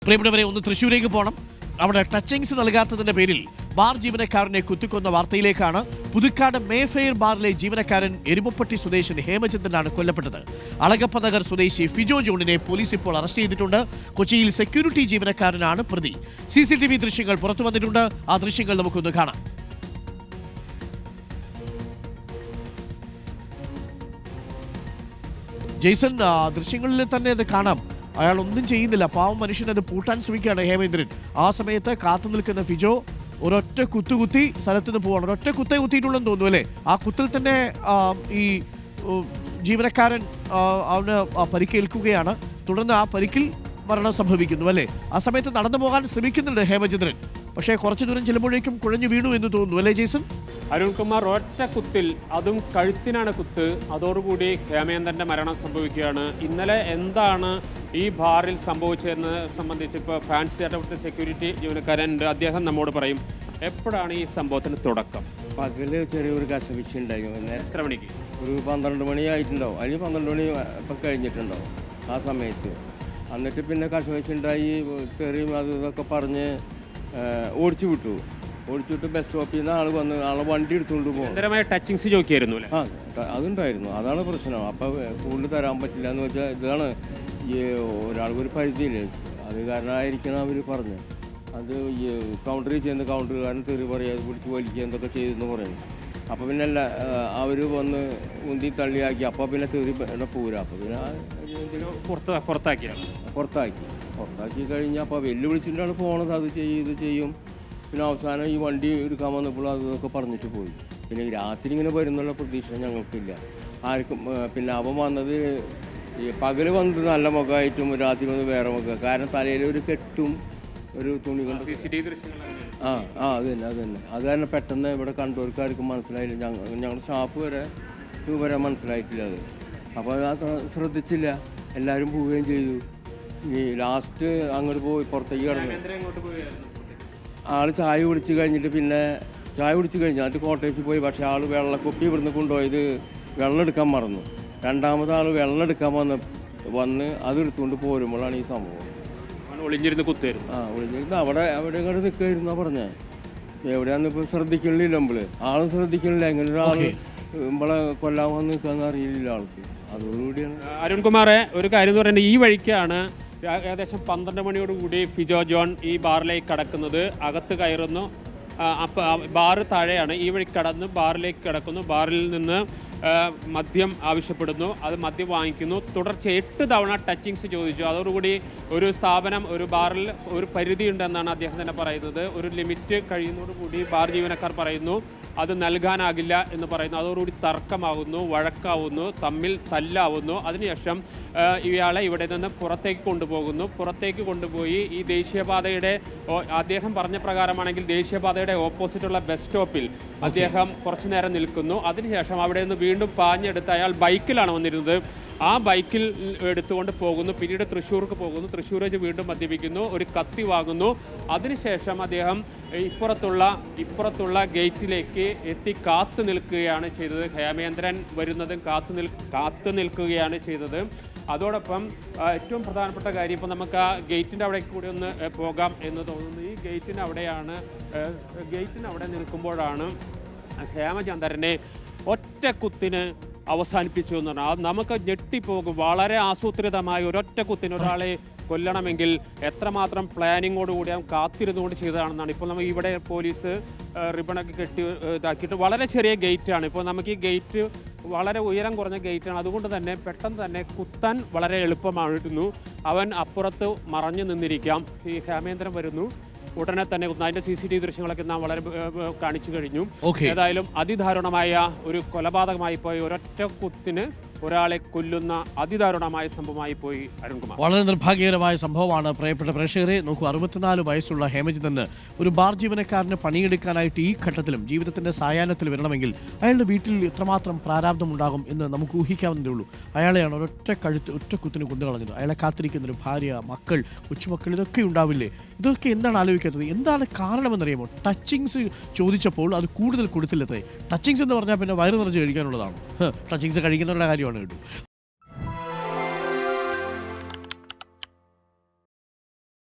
പ്രിയപ്പെട്ടവരെ, ഒന്ന് തൃശ്ശൂരേക്ക് പോകണം. അവിടെ ടച്ചിങ്സ് നൽകാത്തതിന്റെ പേരിൽ ബാർ ജീവനക്കാരനെ കുത്തിക്കൊന്ന വാർത്തയിലേക്കാണ്. പുതുക്കാട് മേഫെയർ ബാറിലെ ജീവനക്കാരൻ എരുമപ്പെട്ടി സ്വദേശൻ ഹേമചന്ദ്രനാണ് കൊല്ലപ്പെട്ടത്. അളഗപ്പ നഗർ സ്വദേശി ഫിജോ ജോണിനെ പോലീസ് ഇപ്പോൾ അറസ്റ്റ് ചെയ്തിട്ടുണ്ട്. കൊച്ചിയിൽ സെക്യൂരിറ്റി ജീവനക്കാരനാണ് പ്രതി. CCTV ദൃശ്യങ്ങൾ പുറത്തു വന്നിട്ടുണ്ട്. ആ ദൃശ്യങ്ങൾ നമുക്കൊന്ന് കാണാം. ജെയ്സൺ, ദൃശ്യങ്ങളിൽ തന്നെ അത് കാണാം. അയാൾ ഒന്നും ചെയ്യുന്നില്ല. പാവം മനുഷ്യൻ അത് പൂട്ടാൻ ശ്രമിക്കുകയാണ് ഹേമേന്ദ്രൻ. ആ സമയത്ത് കാത്തു നിൽക്കുന്ന ഫിജോ ഒരൊറ്റ കുത്തി സ്ഥലത്ത് നിന്ന് പോവാണ്. ഒരൊറ്റ കുത്തേ കുത്തിയിട്ടുള്ളെന്ന് തോന്നുന്നു അല്ലേ? ആ കുത്തിൽ തന്നെ ഈ ജീവനക്കാരൻ അവന് പരിക്കേൽക്കുകയാണ്. തുടർന്ന് ആ പരിക്കിൽ മരണം സംഭവിക്കുന്നു അല്ലേ? ആ സമയത്ത് നടന്നു പോകാൻ ശ്രമിക്കുന്നുണ്ട് ഹേമചന്ദ്രൻ. പക്ഷേ കുറച്ചു ദൂരം ചെല്ലുമ്പോഴേക്കും കുഴഞ്ഞു വീണു എന്ന് തോന്നുന്നു അല്ലേ ജെയ്സൺ? അരുൺകുമാർ, ഒറ്റ കുത്തിൽ, അതും കഴുത്തിനാണ് കുത്ത്. അതോടുകൂടി ഹേമേന്ദ്രൻ്റെ മരണം സംഭവിക്കുകയാണ്. ഇന്നലെ എന്താണ് ഈ ബാറിൽ സംഭവിച്ചതെന്ന് സംബന്ധിച്ച് ഇപ്പോൾ ഫ്രാൻസ് ചേട്ടത്തെ സെക്യൂരിറ്റി ജീവനക്കാരുണ്ട്. അദ്ദേഹം നമ്മോട് പറയും. എപ്പോഴാണ് ഈ സംഭവത്തിന് തുടക്കം? പകല് ചെറിയൊരു കസവിശ ഉണ്ടായിരുന്നു. പിന്നെ എത്ര മണിക്ക്? ഒരു 12 മണി ആയിട്ടുണ്ടാവും, അല്ലെങ്കിൽ 12 മണി ഇപ്പം കഴിഞ്ഞിട്ടുണ്ടാവും ആ സമയത്ത്. എന്നിട്ട് പിന്നെ കസവിശ ഉണ്ടായി, തെറിയും അത് ഇതൊക്കെ പറഞ്ഞ് ഓടിച്ചു വിട്ടു ബസ് സ്റ്റോപ്പിൽ നിന്ന് ആൾ വന്ന് ആളെ വണ്ടി എടുത്തുകൊണ്ട് പോകും. ടച്ചിങ്സ് ചോദിക്കായിരുന്നു അല്ലേ? അതുണ്ടായിരുന്നു. അതാണ് പ്രശ്നം. അപ്പോൾ കൂടുതൽ തരാൻ പറ്റില്ല എന്ന് വെച്ചാൽ ഇതാണ് ഈ ഒരാൾക്കൊരു പരിധിയില്ലേ, അത് കാരണമായിരിക്കണം അവർ പറഞ്ഞത്. അത് ഈ കൗണ്ടറിൽ ചെന്ന് കൗണ്ടറുകാരൻ തെറി പറയുക, അത് പിടിച്ച് വലിക്കുക എന്തൊക്കെ ചെയ്തെന്ന് പറയുന്നു. അപ്പോൾ പിന്നെ അല്ല അവർ വന്ന് ഉന്തി തള്ളിയാക്കി. അപ്പോൾ പിന്നെ തെറി പോരാ. അപ്പോൾ പിന്നെ പുറത്താക്കി കഴിഞ്ഞാൽ അപ്പോൾ വെല്ലുവിളിച്ചിട്ടാണ് പോണത്. അത് ചെയ്യും ഇത് ചെയ്യും. പിന്നെ അവസാനം ഈ വണ്ടി എടുക്കാൻ വന്നപ്പോൾ അതൊക്കെ പറഞ്ഞിട്ട് പോയി. പിന്നെ രാത്രി ഇങ്ങനെ വരുന്നുള്ള പ്രതീക്ഷ ഞങ്ങൾക്കില്ല ആർക്കും. പിന്നെ അവൻ വന്നത് ഈ പകൽ വന്നത് നല്ല മുഖമായിട്ടും രാത്രി വന്ന് വേറെ മുഖം. കാരണം തലയിൽ ഒരു കെട്ടും ഒരു തുണി കൊണ്ട്. അത് തന്നെ അത് തന്നെ പെട്ടെന്ന് ഇവിടെ കണ്ടവർക്കാർക്കും മനസ്സിലായില്ല. ഞങ്ങളുടെ ഷാപ്പ് വരെ മനസ്സിലായിട്ടില്ല അത്. അപ്പോൾ അത് ശ്രദ്ധിച്ചില്ല. എല്ലാവരും പോവുകയും ചെയ്തു. ഈ ലാസ്റ്റ് അങ്ങോട്ട് പോയി പുറത്തേക്ക് കിടന്നു. ആൾ ചായ കുടിച്ച് കഴിഞ്ഞിട്ട് എന്നിട്ട് കോട്ടേഴ്സിൽ പോയി. പക്ഷേ ആൾ വെള്ളക്കുപ്പി ഇവിടുന്ന് കൊണ്ടുപോയത് വെള്ളം എടുക്കാൻ മറന്നു. രണ്ടാമത് ആൾ വെള്ളം എടുക്കാൻ വന്ന് അതെടുത്തുകൊണ്ട് പോരുമ്പോഴാണ് ഈ സംഭവം. ഒളിഞ്ഞിരുന്ന് കുത്തായിരുന്നു. ഒളിഞ്ഞിരുന്ന് അവിടെ ഇങ്ങോട്ട് നിൽക്കായിരുന്നാ പറഞ്ഞേ. എവിടെയാന്ന് ഇപ്പോൾ ശ്രദ്ധിക്കണില്ല. ആളും ശ്രദ്ധിക്കണില്ല. എങ്ങനെ ഒരാൾ നമ്മളെ കൊല്ലാൻ വന്ന് നിൽക്കാന്ന് അറിയില്ല ആൾക്ക്. അതോടുകൂടിയാണ്. അരുൺകുമാറെ, ഒരു കാര്യം എന്ന് പറയുന്നത്, ഈ വഴിക്കാണ് ഏകദേശം 12 മണിയോടുകൂടി ഫിജോ ജോൺ ഈ ബാറിലേക്ക് കടക്കുന്നത്. അകത്ത് കയറുന്നു. ബാറ് താഴെയാണ്. ഈ വഴി കടന്ന് ബാറിലേക്ക് കിടക്കുന്നു. ബാറിൽ നിന്ന് മദ്യം ആവശ്യപ്പെടുന്നു. അത് മദ്യം വാങ്ങിക്കുന്നു. തുടർച്ച 8 തവണ ടച്ചിങ്സ് ചോദിച്ചു. അതോടുകൂടി ഒരു സ്ഥാപനം, ഒരു ബാറിൽ ഒരു പരിധി ഉണ്ടെന്നാണ് അദ്ദേഹം തന്നെ പറയുന്നത്. ഒരു ലിമിറ്റ് കഴിയുന്നതോടുകൂടി ബാർ ജീവനക്കാർ പറയുന്നു അത് നൽകാനാകില്ല എന്ന് പറയുന്നു. അതോടുകൂടി തർക്കമാകുന്നു, വഴക്കാവുന്നു, തമ്മിൽ തല്ലാവുന്നു. അതിനുശേഷം ഇയാളെ ഇവിടെ നിന്ന് പുറത്തേക്ക് കൊണ്ടുപോയി ഈ ദേശീയപാതയുടെ, അദ്ദേഹം പറഞ്ഞ പ്രകാരമാണെങ്കിൽ ദേശീയപാതയുടെ ഓപ്പോസിറ്റുള്ള ബസ് സ്റ്റോപ്പിൽ അദ്ദേഹം കുറച്ചു നേരം നിൽക്കുന്നു. അതിനുശേഷം അവിടെ നിന്ന് വീണ്ടും പാഞ്ഞെടുത്ത് അയാൾ ബൈക്കിലാണ് വന്നിരുന്നത്. ആ ബൈക്കിൽ എടുത്തുകൊണ്ട് പോകുന്നു. പിന്നീട് തൃശ്ശൂർക്ക് പോകുന്നു. തൃശ്ശൂർ വെച്ച് വീണ്ടും മദ്യപിക്കുന്നു. ഒരു കത്തി വാങ്ങുന്നു. അതിനുശേഷം അദ്ദേഹം ഇപ്പുറത്തുള്ള ഗേറ്റിലേക്ക് എത്തി കാത്തു നിൽക്കുകയാണ് ചെയ്തത്. ഹേമേന്ദ്രൻ വരുന്നതും കാത്തു നിൽക്കുകയാണ് ചെയ്തത്. അതോടൊപ്പം ഏറ്റവും പ്രധാനപ്പെട്ട കാര്യം, ഇപ്പോൾ നമുക്ക് ആ ഗേറ്റിൻ്റെ അവിടെ കൂടി ഒന്ന് പോകാം എന്ന് തോന്നുന്നു. ഈ ഗേറ്റിന് അവിടെ നിൽക്കുമ്പോഴാണ് ഹേമചന്ദ്രനെ ഒറ്റ കുത്തിന് അവസാനിപ്പിച്ചു എന്ന് പറഞ്ഞാൽ നമുക്ക് ഞെട്ടിപ്പോകും. വളരെ ആസൂത്രിതമായ ഒരൊറ്റ കുത്തിന് ഒരാളെ കൊല്ലണമെങ്കിൽ എത്രമാത്രം പ്ലാനിങ്ങോടുകൂടി അവൻ കാത്തിരുന്നുകൊണ്ട് ചെയ്തതാണെന്നാണ്. ഇപ്പോൾ നമുക്ക് ഇവിടെ പോലീസ് റിബണൊക്കെ കെട്ടി ഇതാക്കിയിട്ട് വളരെ ചെറിയ ഗേറ്റാണ്. ഇപ്പോൾ നമുക്ക് ഈ ഗേറ്റ് വളരെ ഉയരം കുറഞ്ഞ ഗേറ്റാണ്. അതുകൊണ്ട് തന്നെ പെട്ടെന്ന് തന്നെ കുത്താൻ വളരെ എളുപ്പമായിരുന്നു. അവൻ അപ്പുറത്ത് മറഞ്ഞു നിന്നിരിക്കാം. ഈ ഹേമേന്ദ്രൻ വരുന്നു. ഉടനെ തന്നെ അതിൻ്റെ CCTV ദൃശ്യങ്ങളൊക്കെ നാം വളരെ കാണിച്ചു കഴിഞ്ഞു. ഏതായാലും അതിദാരുണമായ ഒരു കൊലപാതകമായി പോയി, ഒരൊറ്റ കുത്തിന് ഒരാളെ കൊല്ലുന്ന അതിദാരുണമായ സംഭവമായി പോയി അരുൺകുമാർ. വളരെ നിർഭാഗ്യകരമായ സംഭവമാണ്. പ്രിയപ്പെട്ട പ്രേക്ഷകരെ നോക്കൂ, 64 വയസ്സുള്ള ഹേമചന്ദ്രന് ഒരു ബാർ ജീവനക്കാരന് പണിയെടുക്കാനായിട്ട് ഈ ഘട്ടത്തിലും ജീവിതത്തിന്റെ സായാഹ്നത്തിൽ വരണമെങ്കിൽ അയാളുടെ വീട്ടിൽ എത്രമാത്രം പ്രാരാബ്ധമുണ്ടാകും എന്ന് നമുക്ക് ഊഹിക്കാവുന്നതേ ഉള്ളൂ. അയാളെയാണ് ഒറ്റ കുത്തിന് കൊന്നുകളഞ്ഞത്. അയാളെ കാത്തിരിക്കുന്നൊരു ഭാര്യ, മക്കൾ, കൊച്ചുമക്കൾ, ഇതൊക്കെ ഉണ്ടാവില്ലേ? ഇതൊക്കെ എന്താണ് ആലോചിക്കുന്നത്? എന്താണ് കാരണമെന്നറിയാമോ? ടച്ചിങ്സ് ചോദിച്ചപ്പോൾ അത് കൂടുതൽ കൊടുത്തില്ലത്തേ. ടച്ചിങ്സ് എന്ന് പറഞ്ഞാൽ പിന്നെ വയറ് നിറച്ച് കഴിക്കാനുള്ളതാണ്. ടച്ചിങ്സ് കഴിക്കുന്നുള്ള കാര്യമാണ് കേട്ടോ.